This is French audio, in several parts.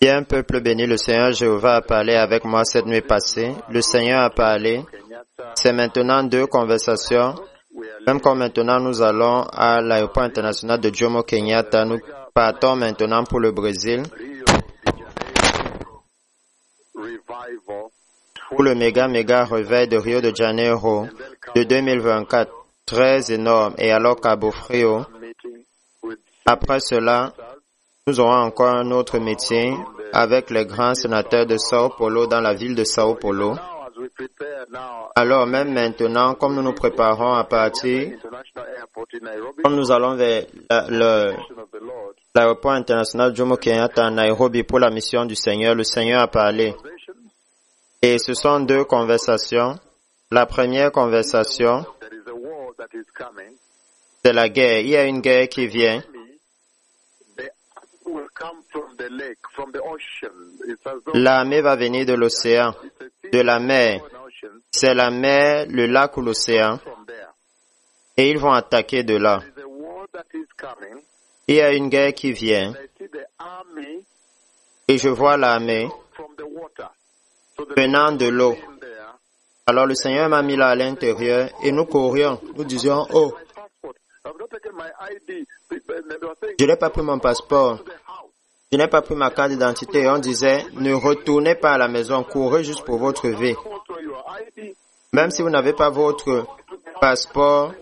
Bien, peuple béni, le Seigneur Jéhovah a parlé avec moi cette nuit passée. Le Seigneur a parlé. C'est maintenant 2 conversations. Même comme maintenant nous allons à l'aéroport international de Jomo Kenyatta, nous partons maintenant pour le Brésil. Pour le méga réveil de Rio de Janeiro de 2024. Très énorme. Et alors Cabo Frio. Après cela, nous aurons encore un autre meeting avec les grands sénateurs de Sao Paulo dans la ville de Sao Paulo. Alors même maintenant, comme nous nous préparons à partir, comme nous allons vers l'aéroport international Jomo Kenyatta à Nairobi pour la mission du Seigneur, le Seigneur a parlé. Et ce sont 2 conversations. La première conversation, c'est la guerre. Il y a une guerre qui vient. L'armée va venir de l'océan, de la mer. C'est la mer, le lac ou l'océan. Et ils vont attaquer de là. Il y a une guerre qui vient. Et je vois l'armée venant de l'eau. Alors le Seigneur m'a mis là à l'intérieur et nous courions. Nous disions, oh, je n'ai pas pris mon passeport. Je n'ai pas pris ma carte d'identité. Et on disait, ne retournez pas à la maison, courez juste pour votre vie. Même si vous n'avez pas votre passeport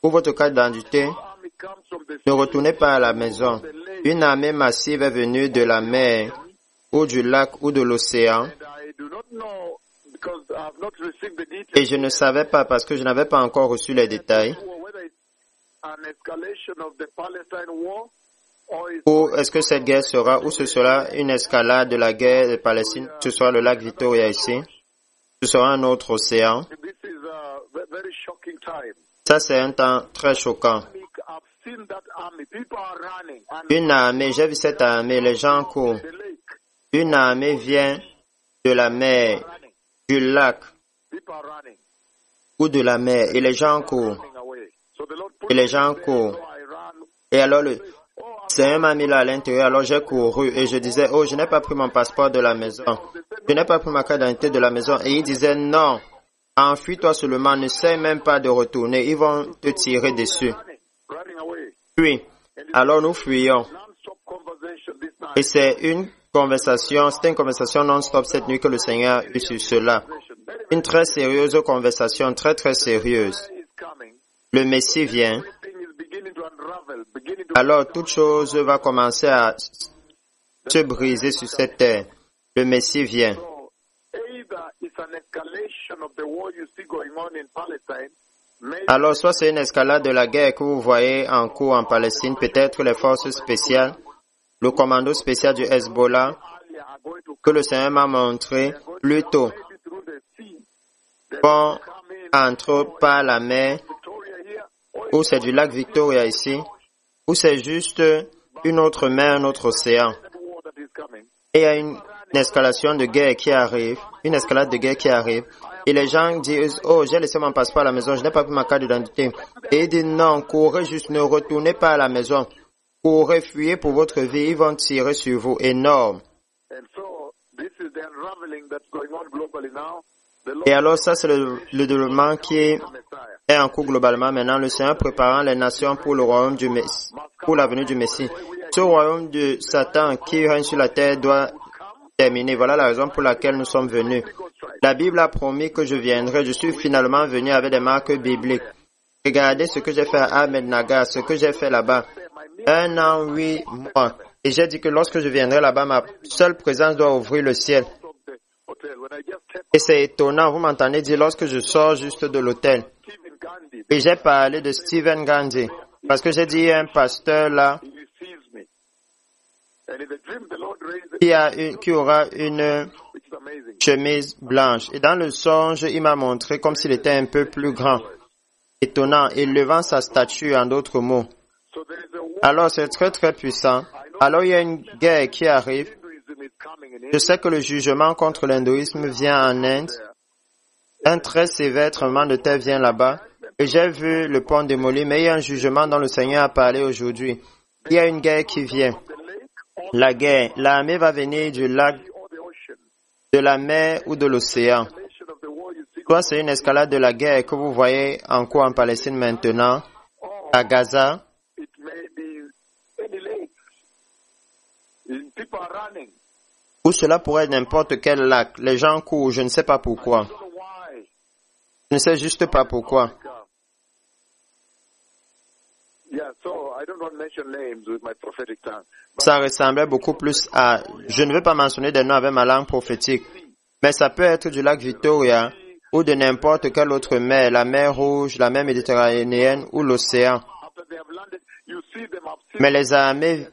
ou votre carte d'identité, ne retournez pas à la maison. Une armée massive est venue de la mer ou du lac ou de l'océan. Et je ne savais pas parce que je n'avais pas encore reçu les détails. Ou est-ce que cette guerre sera, ou ce sera une escalade de la guerre de Palestine, ce sera le lac Victoria ici, ce sera un autre océan. Ça, c'est un temps très choquant. Une armée, j'ai vu cette armée, les gens courent. Une armée vient de la mer, du lac, ou de la mer, et les gens courent. Et les gens courent. Et alors le Seigneur m'a mis là à l'intérieur, alors j'ai couru et je disais, oh, je n'ai pas pris mon passeport de la maison. Je n'ai pas pris ma carte d'identité de la maison. Et il disait, non, enfuis-toi seulement, n'essaie même pas de retourner, ils vont te tirer dessus. Puis, alors nous fuyons. Et c'était une conversation non-stop cette nuit que le Seigneur a eu sur cela. Une très sérieuse conversation, très très sérieuse. Le Messie vient. Alors toute chose va commencer à se briser sur cette terre. Le Messie vient. Alors soit c'est une escalade de la guerre que vous voyez en cours en Palestine, peut-être les forces spéciales, le commando spécial du Hezbollah, que le Seigneur m'a montré plus tôt, vont entrer par la mer, ou c'est du lac Victoria ici, ou c'est juste une autre mer, un autre océan. Et il y a une escalation de guerre qui arrive, une escalade de guerre qui arrive, et les gens disent, oh, j'ai laissé mon passeport à la maison, je n'ai pas pris ma carte d'identité. Et ils disent, non, courez juste, ne retournez pas à la maison. Courez, fuyez pour votre vie, ils vont tirer sur vous, énorme. Et alors ça, c'est le développement qui est en cours globalement maintenant. Le Seigneur préparant les nations pour le royaume du Messie, pour la venue du Messie. Ce royaume de Satan qui règne sur la terre doit terminer. Voilà la raison pour laquelle nous sommes venus. La Bible a promis que je viendrai. Je suis finalement venu avec des marques bibliques. Regardez ce que j'ai fait à Ahmednagar, ce que j'ai fait là-bas. 1 an, 8 mois. Et j'ai dit que lorsque je viendrai là-bas, ma seule présence doit ouvrir le ciel. Et c'est étonnant, vous m'entendez dire lorsque je sors juste de l'hôtel. Et j'ai parlé de Stephen Gandhi. Parce que j'ai dit, il y a un pasteur là qui aura une chemise blanche. Et dans le songe, il m'a montré comme s'il était un peu plus grand. Étonnant. Et levant sa statue, en d'autres mots. Alors, c'est très très puissant. Alors, il y a une guerre qui arrive. Je sais que le jugement contre l'hindouisme vient en Inde. Un très sévère tremblement de terre vient là-bas. Et j'ai vu le pont démoli, mais il y a un jugement dont le Seigneur a parlé aujourd'hui. Il y a une guerre qui vient. la guerre. L'armée va venir du lac, de la mer ou de l'océan. Soit c'est une escalade de la guerre que vous voyez en cours en Palestine maintenant, à Gaza, ou cela pourrait être n'importe quel lac. Les gens courent, je ne sais pas pourquoi. Je ne sais juste pas pourquoi. Ça ressemblait beaucoup plus à... Je ne veux pas mentionner des noms avec ma langue prophétique, mais ça peut être du lac Victoria ou de n'importe quelle autre mer, la mer Rouge, la mer Méditerranéenne ou l'océan. Mais les armées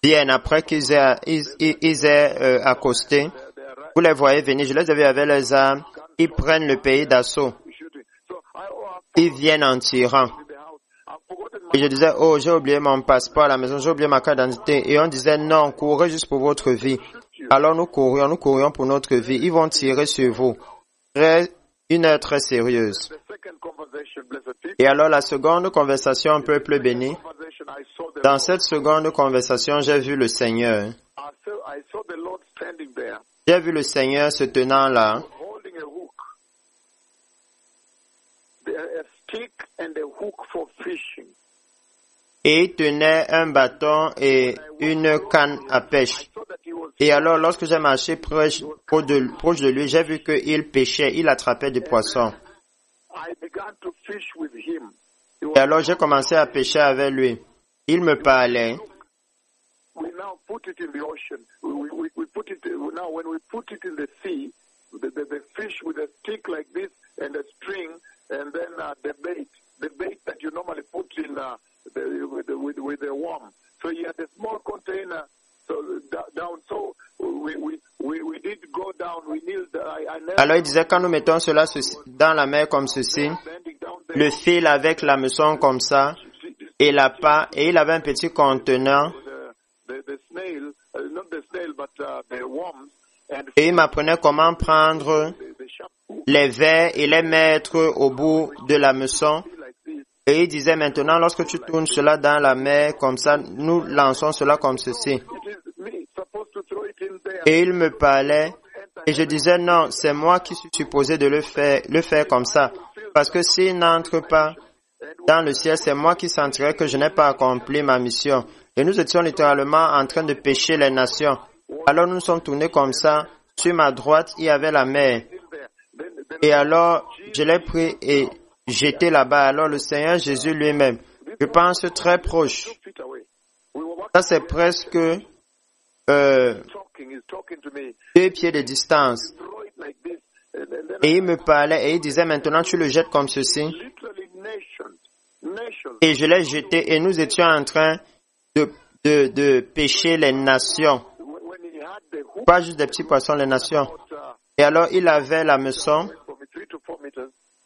viennent après qu'ils aient accosté. Vous les voyez venir, je les ai vus avec les armes. Ils prennent le pays d'assaut. Ils viennent en tirant. Et je disais, oh, j'ai oublié mon passeport à la maison, j'ai oublié ma carte d'identité. Et on disait, non, courez juste pour votre vie. Alors nous courions pour notre vie. Ils vont tirer sur vous. Une heure très sérieuse. Et alors la seconde conversation, peuple béni. Dans cette seconde conversation, j'ai vu le Seigneur. J'ai vu le Seigneur se tenant là. Et il tenait un bâton et une canne à pêche. Et alors, lorsque j'ai marché proche de lui, j'ai vu qu'il pêchait, il attrapait des poissons. Et alors, j'ai commencé à pêcher avec lui. Il me parlait. Alors il disait, quand nous mettons cela dans la mer comme ceci, le fil avec l'hameçon comme ça, et l'appât, et il avait un petit contenant, et il m'apprenait comment prendre les vers et les mettre au bout de l'hameçon. Et il disait maintenant, lorsque tu tournes cela dans la mer comme ça, nous lançons cela comme ceci. Et il me parlait, et je disais non, c'est moi qui suis supposé de le faire comme ça. Parce que s'il n'entre pas dans le ciel, c'est moi qui sentirais que je n'ai pas accompli ma mission. Et nous étions littéralement en train de pécher les nations. Alors nous nous sommes tournés comme ça. Sur ma droite, il y avait la mer. Et alors, je l'ai pris et jeté là-bas. Alors le Seigneur Jésus lui-même, je pense très proche. Ça c'est presque 2 pieds de distance. Et il me parlait et il disait maintenant tu le jettes comme ceci. Et je l'ai jeté et nous étions en train de pêcher les nations. Pas juste des petits poissons, les nations. Et alors il avait l'hameçon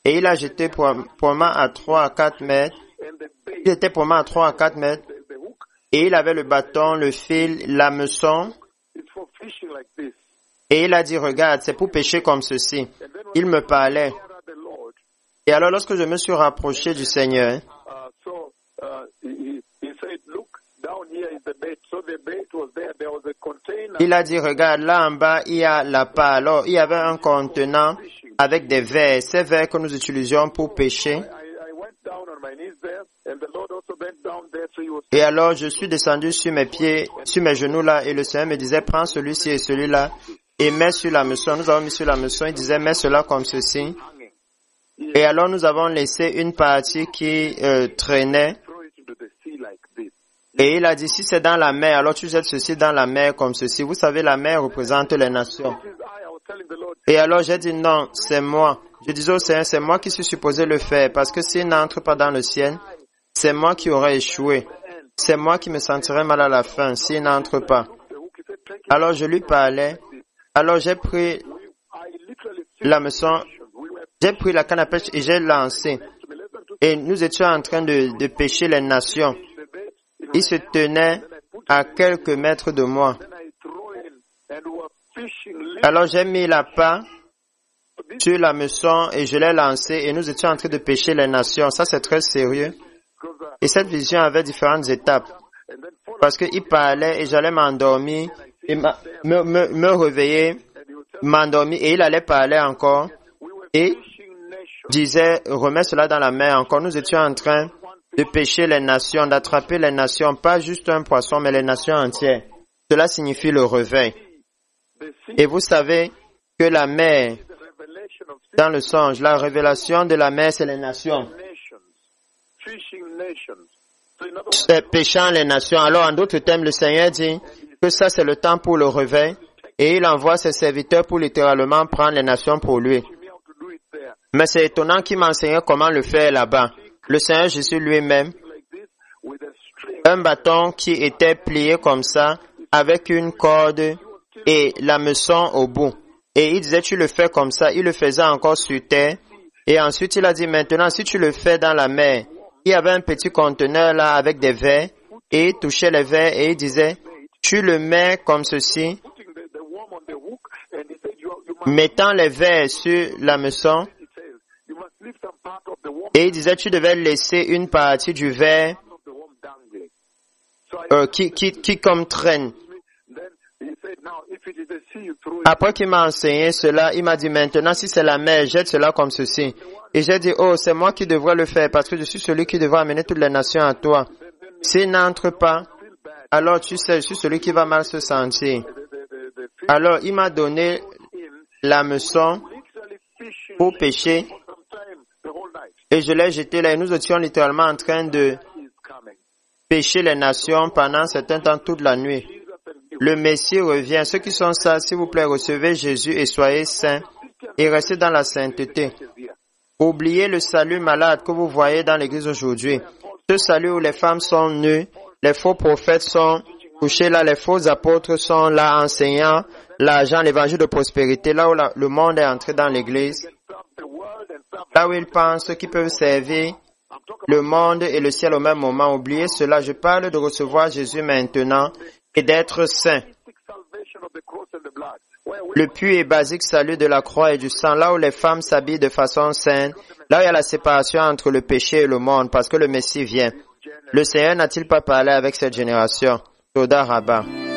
et il a jeté pour moi à 3 à 4 mètres. Il était pour moi à 3 à 4 mètres. Et il avait le bâton, le fil, l'hameçon. Et il a dit, regarde, c'est pour pêcher comme ceci. Il me parlait. Et alors, lorsque je me suis rapproché du Seigneur, il a dit, regarde, là en bas, il y a l'appât. Alors, il y avait un contenant avec des vers. Ces vers que nous utilisions pour pêcher. Et alors, je suis descendu sur mes pieds, sur mes genoux là, et le Seigneur me disait, prends celui-ci et celui-là, et mets sur l'hameçon. Nous avons mis sur l'hameçon, il disait, mets cela comme ceci. Et alors, nous avons laissé une partie qui traînait. Et il a dit, si c'est dans la mer, alors tu jettes ceci dans la mer comme ceci. Vous savez, la mer représente les nations. Et alors, j'ai dit, non, c'est moi. Je disais au Seigneur, c'est moi qui suis supposé le faire, parce que s'il n'entre pas dans le ciel, c'est moi qui aurais échoué. C'est moi qui me sentirais mal à la fin s'il n'entre pas. Alors je lui parlais. Alors j'ai pris l'hameçon, j'ai pris la canne à pêche et j'ai lancé. Et nous étions en train de pêcher les nations. Il se tenait à quelques mètres de moi. Alors j'ai mis l'appât sur l'hameçon et je l'ai lancé et nous étions en train de pêcher les nations. Ça c'est très sérieux. Et cette vision avait différentes étapes. parce qu'il parlait et j'allais m'endormir et me réveiller, m'endormir et il allait parler encore et disait remets cela dans la mer. Encore nous étions en train de pêcher les nations, d'attraper les nations, pas juste un poisson mais les nations entières. Cela signifie le réveil. Et vous savez que la mer, dans le songe, la révélation de la mer, c'est les nations. Pêchant les nations. Alors, en d'autres termes, le Seigneur dit que ça, c'est le temps pour le réveil et il envoie ses serviteurs pour littéralement prendre les nations pour lui. Mais c'est étonnant qu'il m'enseignait comment le faire là-bas. Le Seigneur Jésus lui-même, un bâton qui était plié comme ça, avec une corde et l'hameçon au bout. Et il disait, tu le fais comme ça. Il le faisait encore sur terre. Et ensuite, il a dit, maintenant, si tu le fais dans la mer, il y avait un petit conteneur là avec des verres. Et il touchait les verres et il disait, tu le mets comme ceci, mettant les verres sur l'hameçon. Et il disait, tu devais laisser une partie du verre qui comme traîne. Après qu'il m'a enseigné cela, il m'a dit, maintenant, si c'est la mer, jette cela comme ceci. Et j'ai dit, oh, c'est moi qui devrais le faire parce que je suis celui qui devrait amener toutes les nations à toi. S'il n'entre pas, alors tu sais, je suis celui qui va mal se sentir. Alors, il m'a donné l'hameçon pour pêcher et je l'ai jeté là et nous étions littéralement en train de pêcher les nations pendant un certain temps toute la nuit. Le Messie revient. Ceux qui sont sages, s'il vous plaît, recevez Jésus et soyez saints et restez dans la sainteté. Oubliez le salut malade que vous voyez dans l'église aujourd'hui. Ce salut où les femmes sont nues, les faux prophètes sont couchés là, les faux apôtres sont là enseignant l'argent, l'évangile de prospérité, là où le monde est entré dans l'église, là où ils pensent qu'ils peuvent servir le monde et le ciel au même moment. Oubliez cela. Je parle de recevoir Jésus maintenant et d'être saint. Le pur et basique salut de la croix et du sang, là où les femmes s'habillent de façon saine, là où il y a la séparation entre le péché et le monde, parce que le Messie vient. Le Seigneur n'a-t-il pas parlé avec cette génération? Toda Rabba.